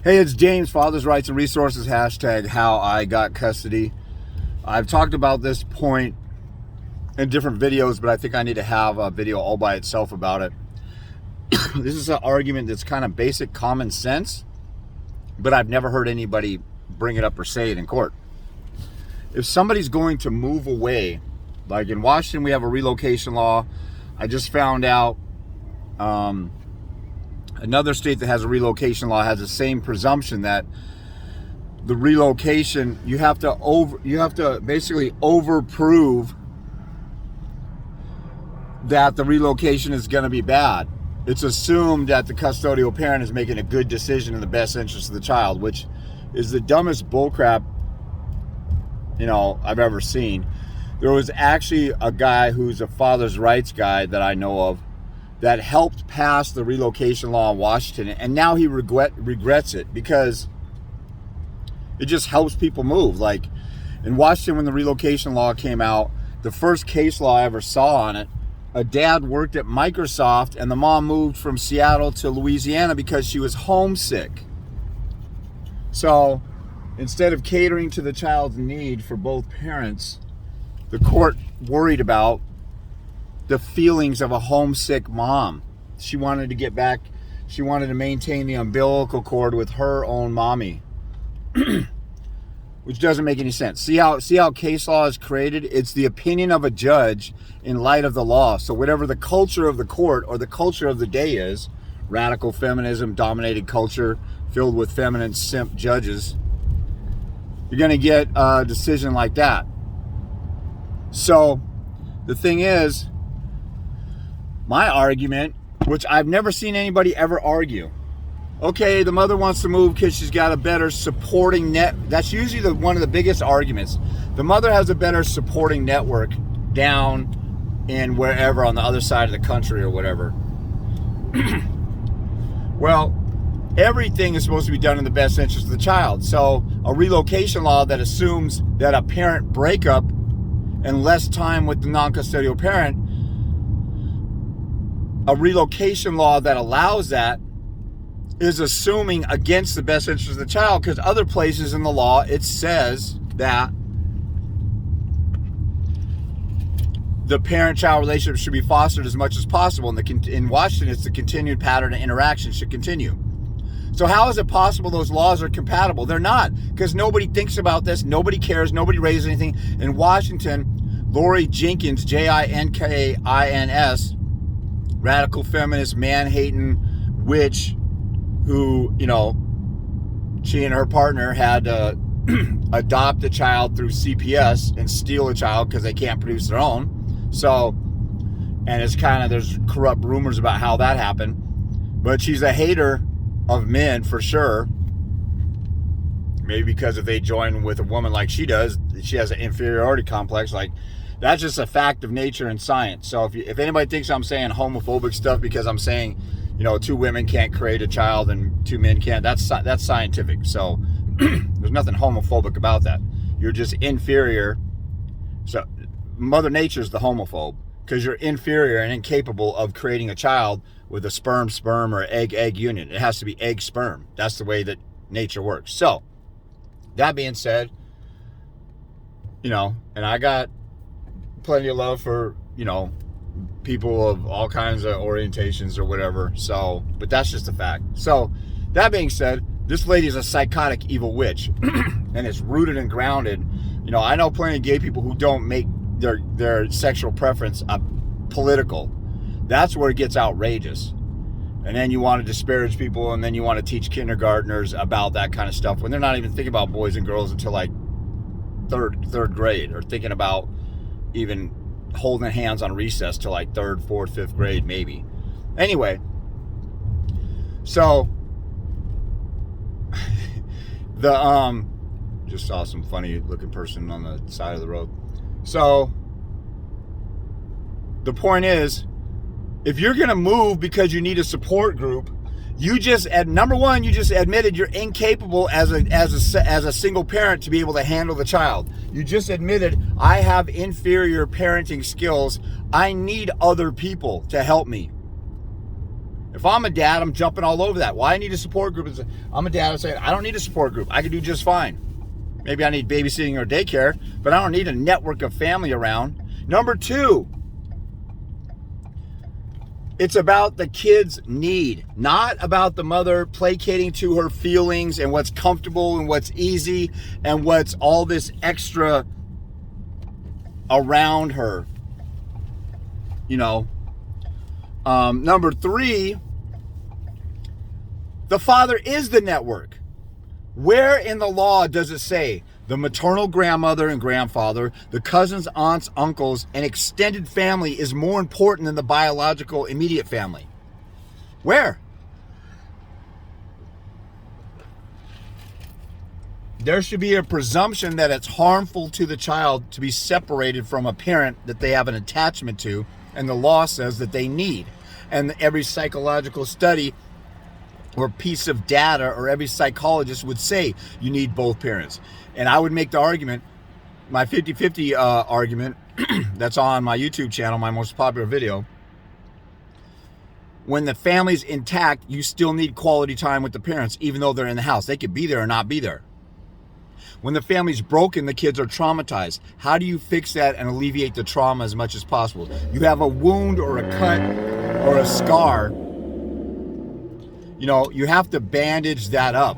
Hey, it's James, Father's Rights and Resources, hashtag HowiGotCustody. I've talked about this point in different videos, but I think I need to have a video all by itself about it. This is an argument that's kind of basic common sense, but I've never heard anybody bring it up or say it in court. If somebody's going to move away, like in Washington, we have a relocation law. I just found out another state that has a relocation law has the same presumption that the relocation, you have to basically overprove that the relocation is going to be bad. It's assumed that the custodial parent is making a good decision in the best interest of the child, which is the dumbest bullcrap I've ever seen. There was actually a guy who's a father's rights guy that I know of that helped pass the relocation law in Washington, and now he regrets it because it just helps people move. Like in Washington, when the relocation law came out, the first case law I ever saw on it, a dad worked at Microsoft and the mom moved from Seattle to Louisiana because she was homesick. So instead of catering to the child's need for both parents, the court worried about the feelings of a homesick mom. She wanted to get back. She wanted to maintain the umbilical cord with her own mommy, which doesn't make any sense. See how case law is created? It's the opinion of a judge in light of the law. So whatever the culture of the court or the culture of the day is, radical feminism dominated culture filled with feminine simp judges, you're going to get a decision like that. So the thing is, my argument, which I've never seen anybody ever argue, okay, the mother wants to move because she's got a better supporting net. That's usually one of the biggest arguments. The mother has a better supporting network down in wherever on the other side of the country or whatever. Well, everything is supposed to be done in the best interest of the child. So a relocation law that assumes that a parent breakup and less time with the non-custodial parent, a relocation law that allows that is assuming against the best interest of the child, because other places in the law it says that the parent-child relationship should be fostered as much as possible. In Washington, it's the continued pattern of interaction should continue. So how is it possible those laws are compatible? They're not, because nobody thinks about this, nobody cares, nobody raises anything. In Washington, Lori Jenkins, Jinkins, radical feminist, man-hating witch who, she and her partner had to adopt a child through CPS and steal a child because they can't produce their own. So, and it's there's corrupt rumors about how that happened. But she's a hater of men for sure. Maybe because if they join with a woman like she does, she has an inferiority complex. Like, that's just a fact of nature and science. So if anybody thinks I'm saying homophobic stuff because I'm saying, two women can't create a child and two men can't, that's scientific. So there's nothing homophobic about that. You're just inferior. So Mother Nature's the homophobe because you're inferior and incapable of creating a child with a sperm or egg union. It has to be egg sperm. That's the way that nature works. So that being said, and I got plenty of love for, people of all kinds of orientations or whatever. So, but that's just a fact. So that being said, this lady is a psychotic evil witch and it's rooted and grounded. I know plenty of gay people who don't make their sexual preference political. That's where it gets outrageous. And then you want to disparage people, and then you want to teach kindergartners about that kind of stuff when they're not even thinking about boys and girls until like third grade, or thinking about even holding hands on recess till like 3rd, 4th, 5th grade maybe. Anyway, so just saw some funny looking person on the side of the road. So the point is, if you're gonna move because you need a support group, number one, you just admitted you're incapable as a single parent to be able to handle the child. You just admitted, I have inferior parenting skills. I need other people to help me. If I'm a dad, I'm jumping all over that. Why I need a support group? I'm a dad, I'm saying, I don't need a support group. I can do just fine. Maybe I need babysitting or daycare, but I don't need a network of family around. Number 2, it's about the kid's need, not about the mother placating to her feelings and what's comfortable and what's easy and what's all this extra around her. Number 3, the father is the network. Where in the law does it say the maternal grandmother and grandfather, the cousins, aunts, uncles, and extended family is more important than the biological immediate family? Where? There should be a presumption that it's harmful to the child to be separated from a parent that they have an attachment to, and the law says that they need. And every psychological study or piece of data or every psychologist would say you need both parents. And I would make the argument, my 50-50 argument, that's on my YouTube channel, my most popular video. When the family's intact, you still need quality time with the parents, even though they're in the house. They could be there or not be there. When the family's broken, the kids are traumatized. How do you fix that and alleviate the trauma as much as possible? You have a wound or a cut or a scar. You have to bandage that up.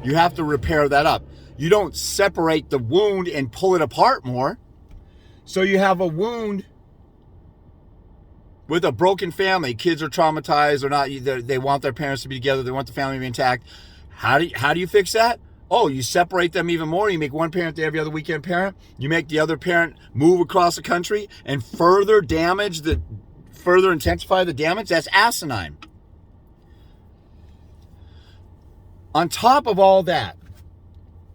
You have to repair that up. You don't separate the wound and pull it apart more. So you have a wound with a broken family. Kids are traumatized. They want their parents to be together. They want the family to be intact. How do you fix that? Oh, you separate them even more. You make one parent the every other weekend parent. You make the other parent move across the country and further intensify the damage. That's asinine. On top of all that,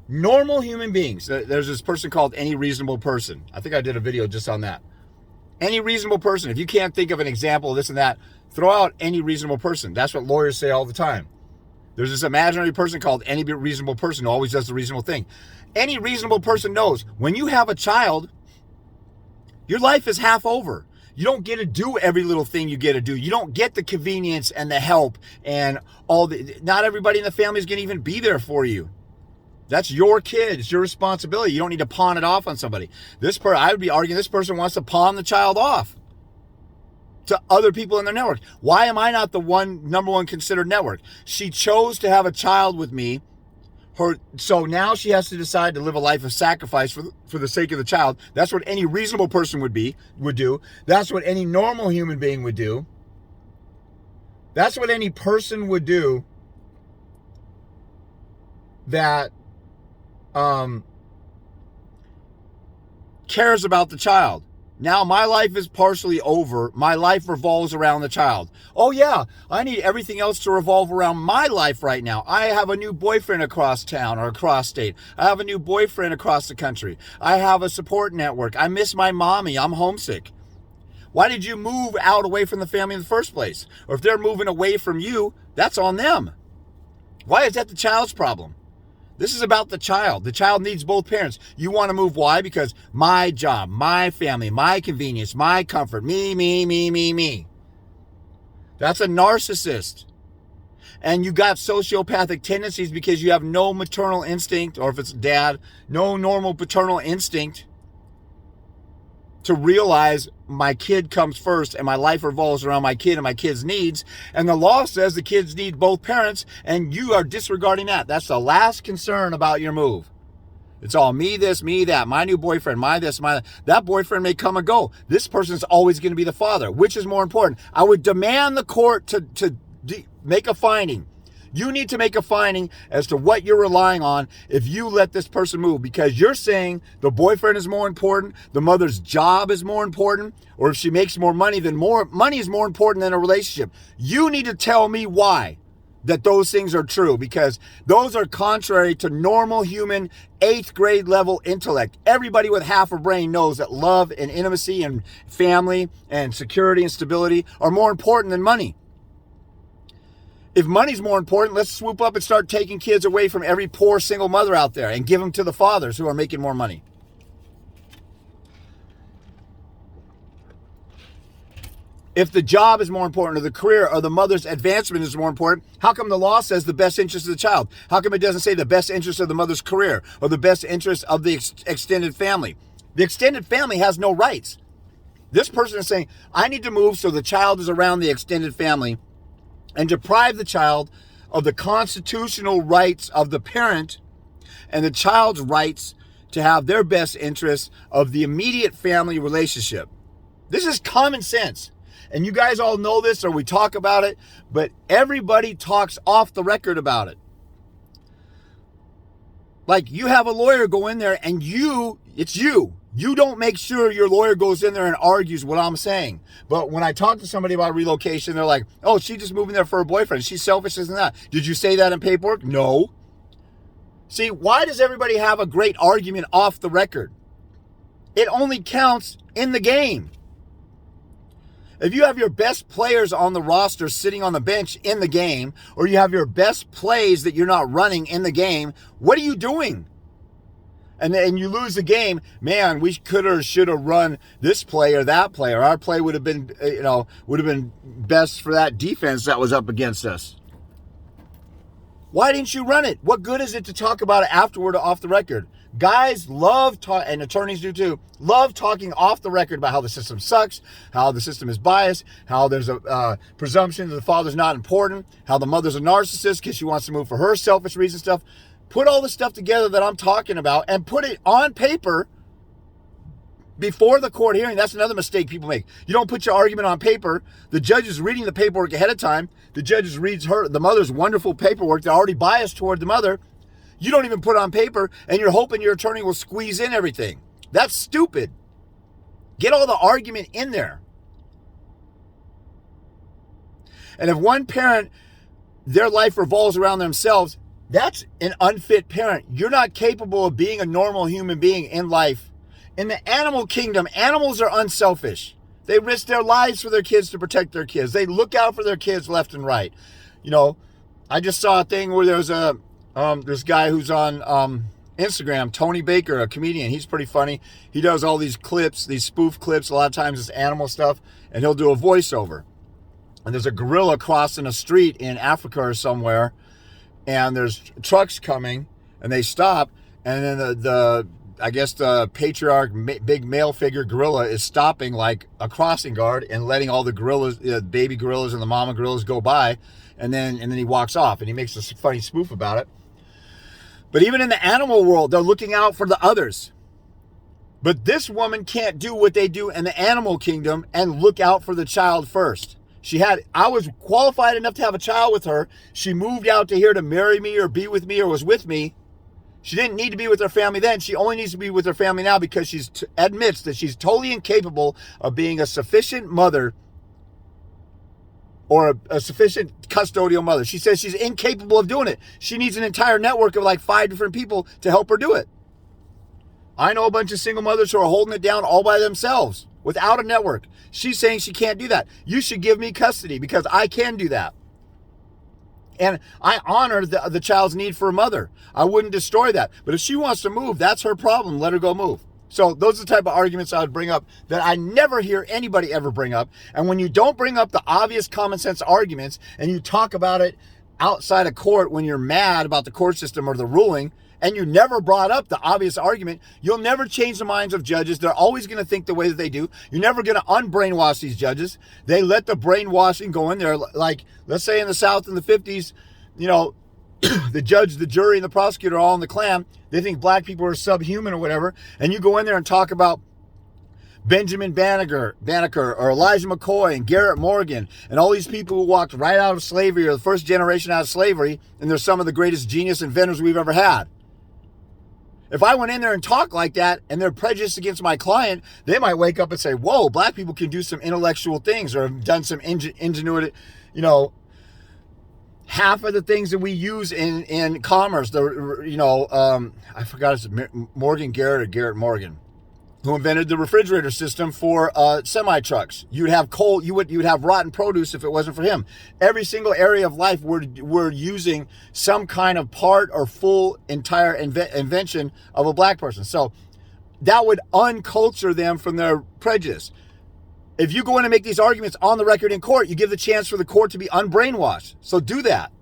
normal human beings, there's this person called Any Reasonable Person. I think I did a video just on that. Any reasonable person. If you can't think of an example of this and that, throw out any reasonable person. That's what lawyers say all the time. There's this imaginary person called any reasonable person who always does the reasonable thing. Any reasonable person knows when you have a child, your life is half over. You don't get to do every little thing you get to do. You don't get the convenience and the help and not everybody in the family is going to even be there for you. That's your kid. It's your responsibility. You don't need to pawn it off on somebody. I would be arguing this person wants to pawn the child off to other people in their network. Why am I not the number one considered network? She chose to have a child with me. So now she has to decide to live a life of sacrifice for the sake of the child. That's what any reasonable person would do. That's what any normal human being would do. That's what any person would do that cares about the child. Now my life is partially over. My life revolves around the child. Oh yeah, I need everything else to revolve around my life right now. I have a new boyfriend across town or across state. I have a new boyfriend across the country. I have a support network. I miss my mommy. I'm homesick. Why did you move out away from the family in the first place? Or if they're moving away from you, that's on them. Why is that the child's problem? This is about the child. The child needs both parents. You want to move. Why? Because my job, my family, my convenience, my comfort, me. That's a narcissist. And you got sociopathic tendencies because you have no maternal instinct, or if it's dad, no normal paternal instinct to realize my kid comes first and my life revolves around my kid and my kid's needs. And the law says the kids need both parents, and you are disregarding that. That's the last concern about your move. It's all me this, me that, my new boyfriend, my this, my that. That boyfriend may come and go. This person's always going to be the father. Which is more important? I would demand the court to make a finding. You need to make a finding as to what you're relying on if you let this person move, because you're saying the boyfriend is more important, the mother's job is more important, or if she makes more money, then more money is more important than a relationship. You need to tell me why that those things are true, because those are contrary to normal human 8th grade level intellect. Everybody with half a brain knows that love and intimacy and family and security and stability are more important than money. If money's more important, let's swoop up and start taking kids away from every poor single mother out there and give them to the fathers who are making more money. If the job is more important, or the career, or the mother's advancement is more important, how come the law says the best interest of the child? How come it doesn't say the best interest of the mother's career or the best interest of the extended family? The extended family has no rights. This person is saying, I need to move so the child is around the extended family and deprive the child of the constitutional rights of the parent and the child's rights to have their best interests of the immediate family relationship. This is common sense. And you guys all know this, or we talk about it, but everybody talks off the record about it. Like, you have a lawyer go in there and it's you. You don't make sure your lawyer goes in there and argues what I'm saying. But when I talk to somebody about relocation, they're like, oh, she's just moving there for her boyfriend. She's selfish, isn't that? Did you say that in paperwork? No. See, why does everybody have a great argument off the record? It only counts in the game. If you have your best players on the roster sitting on the bench in the game, or you have your best plays that you're not running in the game, what are you doing? And you lose the game, man, we could or should have run this play or that play, or our play would have been, best for that defense that was up against us. Why didn't you run it? What good is it to talk about it afterward or off the record? Guys love and attorneys do too, love talking off the record about how the system sucks, how the system is biased, how there's a presumption that the father's not important, how the mother's a narcissist because she wants to move for her selfish reason stuff. Put all the stuff together that I'm talking about and put it on paper before the court hearing. That's another mistake people make. You don't put your argument on paper. The judge is reading the paperwork ahead of time. The judge reads the mother's wonderful paperwork. They're already biased toward the mother. You don't even put it on paper, and you're hoping your attorney will squeeze in everything. That's stupid. Get all the argument in there. And if one parent, their life revolves around themselves, that's an unfit parent. You're not capable of being a normal human being in life. In the animal kingdom, animals are unselfish. They risk their lives for their kids to protect their kids. They look out for their kids left and right. I just saw a thing where there's this guy who's on Instagram, Tony Baker, a comedian. He's pretty funny. He does all these clips, these spoof clips. A lot of times it's animal stuff, and he'll do a voiceover. And there's a gorilla crossing a street in Africa or somewhere, and there's trucks coming, and they stop, and then the patriarch, big male figure gorilla is stopping like a crossing guard and letting all the gorillas, baby gorillas and the mama gorillas go by, and then he walks off, and he makes a funny spoof about it. But even in the animal world, they're looking out for the others. But this woman can't do what they do in the animal kingdom and look out for the child first. I was qualified enough to have a child with her. She moved out to here to marry me or be with me or was with me. She didn't need to be with her family then. She only needs to be with her family now because she admits that she's totally incapable of being a sufficient mother or a sufficient custodial mother. She says she's incapable of doing it. She needs an entire network of like 5 different people to help her do it. I know a bunch of single mothers who are holding it down all by themselves without a network. She's saying she can't do that. You should give me custody because I can do that. And I honor the child's need for a mother. I wouldn't destroy that. But if she wants to move, that's her problem. Let her go move. So those are the type of arguments I would bring up that I never hear anybody ever bring up. And when you don't bring up the obvious common sense arguments and you talk about it outside of court when you're mad about the court system or the ruling, and you never brought up the obvious argument, you'll never change the minds of judges. They're always going to think the way that they do. You're never going to unbrainwash these judges. They let the brainwashing go in there. Like, let's say in the South in the 50s, the judge, the jury, and the prosecutor are all in the Klan. They think black people are subhuman or whatever. And you go in there and talk about Benjamin Banneker or Elijah McCoy and Garrett Morgan and all these people who walked right out of slavery or the first generation out of slavery, and they're some of the greatest genius inventors we've ever had. If I went in there and talked like that and they're prejudiced against my client, they might wake up and say, whoa, black people can do some intellectual things or have done some ingenuity, half of the things that we use in commerce, I forgot his Garrett Morgan, who invented the refrigerator system for semi-trucks. You'd have coal, you'd have rotten produce if it wasn't for him. Every single area of life we're using some kind of part or full entire invention of a black person. So that would unculture them from their prejudice. If you go in and make these arguments on the record in court, you give the chance for the court to be unbrainwashed. So do that.